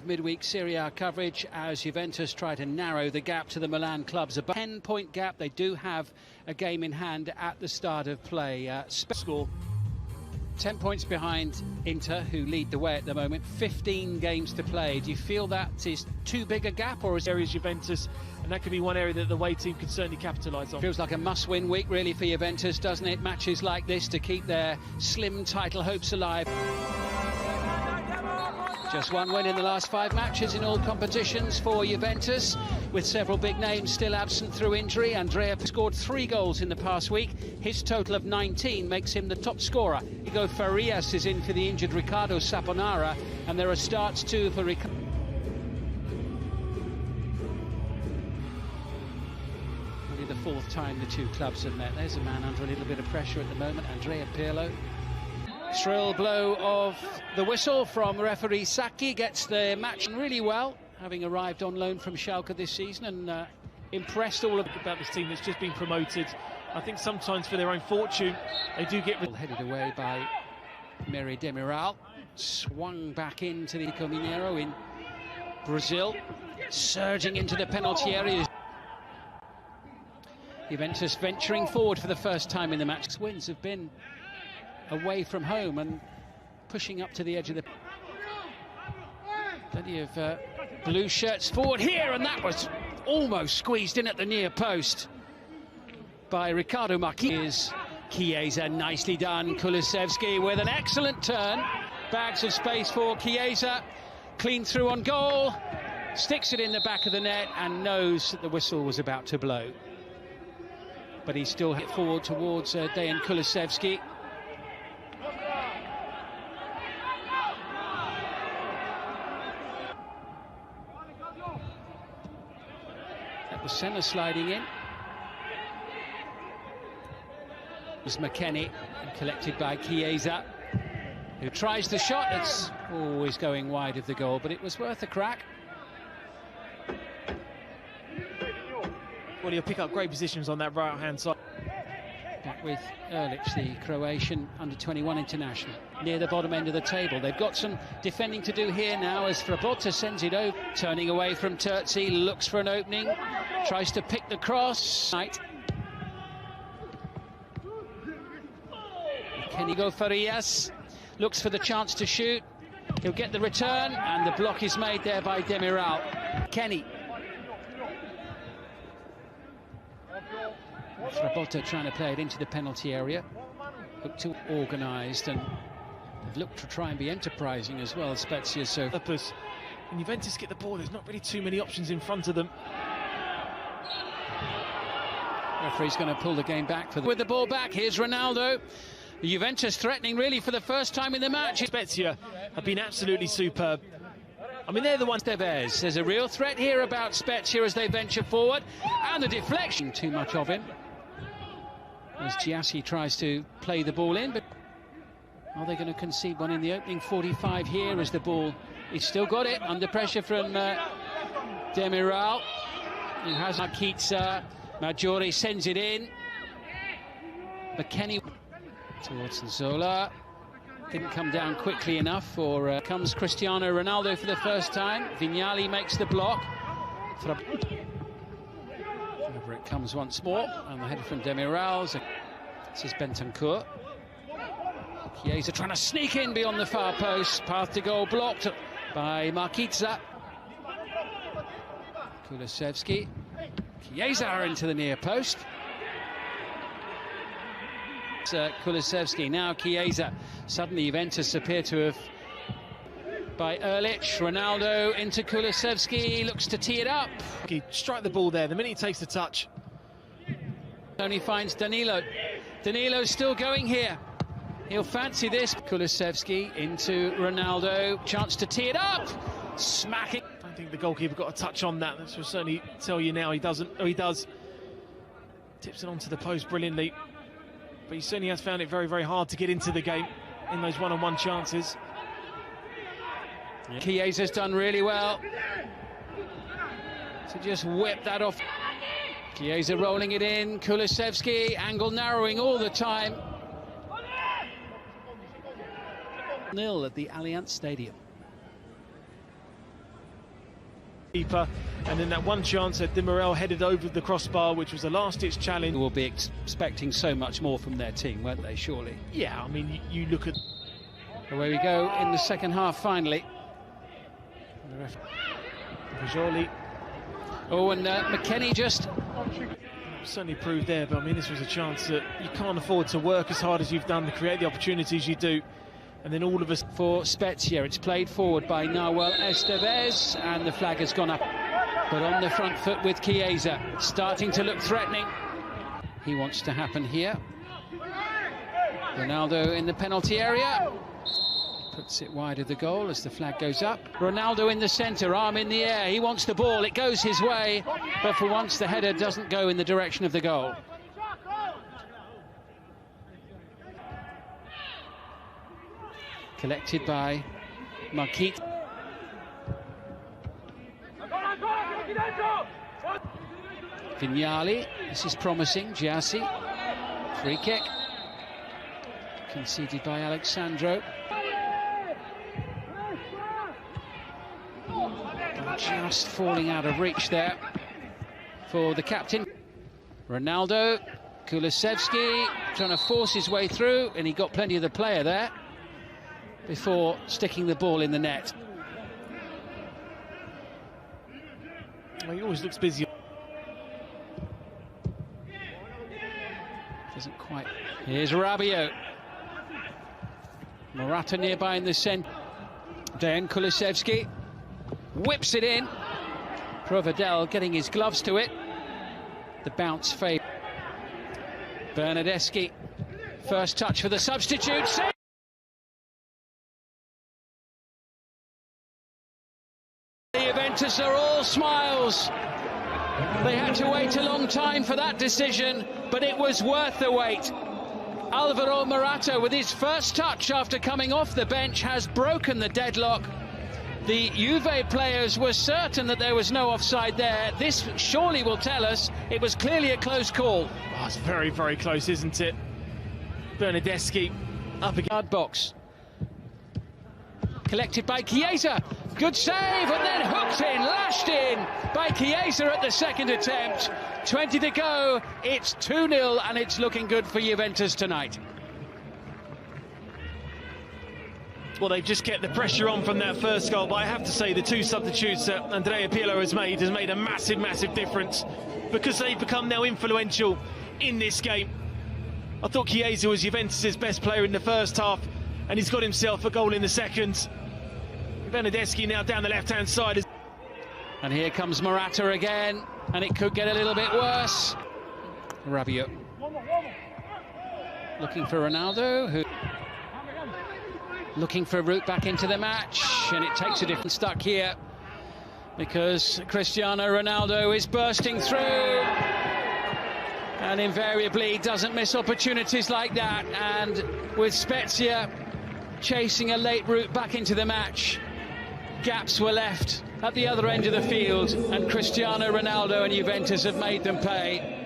Midweek spesziaa coverage as Juventus try to narrow the gap to the Milan clubs. A 10-point gap. They do have a game in hand at the start of play. Score 10 points behind Inter, who lead the way at the moment. 15 games to play. Do you feel that is too big a gap, or is areas Juventus, and that could be one area that the away team could certainly capitalise on? Feels like a must-win week really for Juventus, doesn't it? Matches like this to keep their slim title hopes alive. Just one win in the last 5 matches in all competitions for Juventus, with several big names still absent through injury. Andrea scored 3 goals in the past week. His total of 19 makes him the top scorer. Diego Farias is in for the injured Ricardo Saponara, and there are starts too for Ricardo. Only the 4th time the two clubs have met. There's a man under a little bit of pressure at the moment, Andrea Pirlo. Shrill blow of the whistle from referee Sacchi gets the match really well, having arrived on loan from Schalke this season and impressed all of about this team that's just been promoted. I think sometimes for their own fortune they do get headed away by Mary Demiral, swung back into the Atlético Mineiro in Brazil, surging into the penalty area. Juventus venturing forward for the first time in the match. Wins have been away from home and pushing up to the edge of the... Plenty of blue shirts forward here, and that was almost squeezed in at the near post by Ricardo Marquinhos. Chiesa, nicely done. Kulusevski with an excellent turn. Bags of space for Chiesa. Clean through on goal. Sticks it in the back of the net and knows that the whistle was about to blow. But he still hit forward towards Dejan Kulusevski. The centre sliding in. It was McKennie, collected by Chiesa, who tries the shot. It's always going wide of the goal, but it was worth a crack. Well, he'll pick up great positions on that right-hand side. Back with Erlich, the Croatian under-21 international, near the bottom end of the table. They've got some defending to do here now as Frabotta sends it over. Turning away from Terzi, looks for an opening, tries to pick the cross. Diego Farias looks for the chance to shoot. He'll get the return, and the block is made there by Demiral. Kenny. Frabotta trying to play it into the penalty area. Looked too organised and they've looked to try and be enterprising as well, Spezia. So when Juventus get the ball, there's not really too many options in front of them. Referee's going to pull the game back with the ball back. Here's Ronaldo. Juventus threatening really for the first time in the match. Spezia have been absolutely superb. I mean, they're the ones. Tevez. There's a real threat here about Spezia as they venture forward, and the deflection. Too much of him as Giassi tries to play the ball in, but are they going to concede one in the opening 45 here as the ball? He's still got it under pressure from Demiral, who has Marquinhos. Maggiore sends it in. McKennie towards Zola. Didn't come down quickly enough, or comes Cristiano Ronaldo for the first time. Vignali makes the block. Over it comes once more, and the header from Demiral. This is Bentancur. Chiesa trying to sneak in beyond the far post. Path to goal blocked by Marquinhos. Kulusevski. Chiesa into the near post. Kulusevski, now Chiesa. Suddenly Juventus appear to have by Erlich. Ronaldo into Kulusevski, looks to tee it up. He strike the ball there the minute he takes the touch. Only finds Danilo. Danilo's still going here. He'll fancy this. Kulusevski into Ronaldo, chance to tee it up. Smack it. I don't think the goalkeeper got a touch on that. That will certainly tell you now he doesn't. Oh, he does. Tips it onto the post brilliantly. But he certainly has found it very, very hard to get into the game in those one-on-one chances. Yeah. Chiesa's done really well to just whip that off. Chiesa rolling it in. Kulusevski, angle narrowing all the time. 0 at the Allianz Stadium. Keeper, and then that one chance that Di Morel headed over the crossbar, which was a last-ditch challenge. Will be expecting so much more from their team, won't they, surely? Yeah, I mean, you look at... Away we go in the second half, finally. Vajoli. Oh, and McKennie just... Certainly proved there, but I mean, this was a chance that you can't afford to work as hard as you've done to create the opportunities you do. And then all of us... For Spezia, it's played forward by Nahuel Estevez, and the flag has gone up. But on the front foot with Chiesa, starting to look threatening. He wants to happen here. Ronaldo in the penalty area. Puts it wide of the goal as the flag goes up. Ronaldo in the centre, arm in the air. He wants the ball, it goes his way. But for once, the header doesn't go in the direction of the goal. Collected by Marquis. Vignali, this is promising. Giassi, free kick. Conceded by Alexandro. Just falling out of reach there for the captain. Ronaldo, Kulusevski trying to force his way through, and he got plenty of the player there before sticking the ball in the net. Well, he always looks busy. Doesn't quite. Here's Rabiot. Morata nearby in the centre. Then Kulusevski whips it in. Provedel getting his gloves to it. The bounce fade. Bernardeschi. First touch for the substitute. Juventus are all smiles. They had to wait a long time for that decision, but it was worth the wait. Alvaro Morata, with his first touch after coming off the bench, has broken the deadlock. The Juve players were certain that there was no offside there. This surely will tell us it was clearly a close call. Oh, it's very, very close, isn't it? Bernardeschi up against the box. Collected by Chiesa. Good save, and then hooked in, lashed in by Chiesa at the second attempt. 20 to go, it's 2-0, and it's looking good for Juventus tonight. Well, they've just kept the pressure on from that first goal, but I have to say the two substitutes that Andrea Pirlo has made a massive, massive difference, because they've become now influential in this game. I thought Chiesa was Juventus' best player in the first half, and he's got himself a goal in the second. Bernardeschi now down the left-hand side. And here comes Morata again, and it could get a little bit worse. Rabiot looking for Ronaldo, who looking for a route back into the match, and it takes a different stuck here because Cristiano Ronaldo is bursting through, and invariably doesn't miss opportunities like that. And with Spezia chasing a late route back into the match, gaps were left at the other end of the field, and Cristiano Ronaldo and Juventus have made them pay.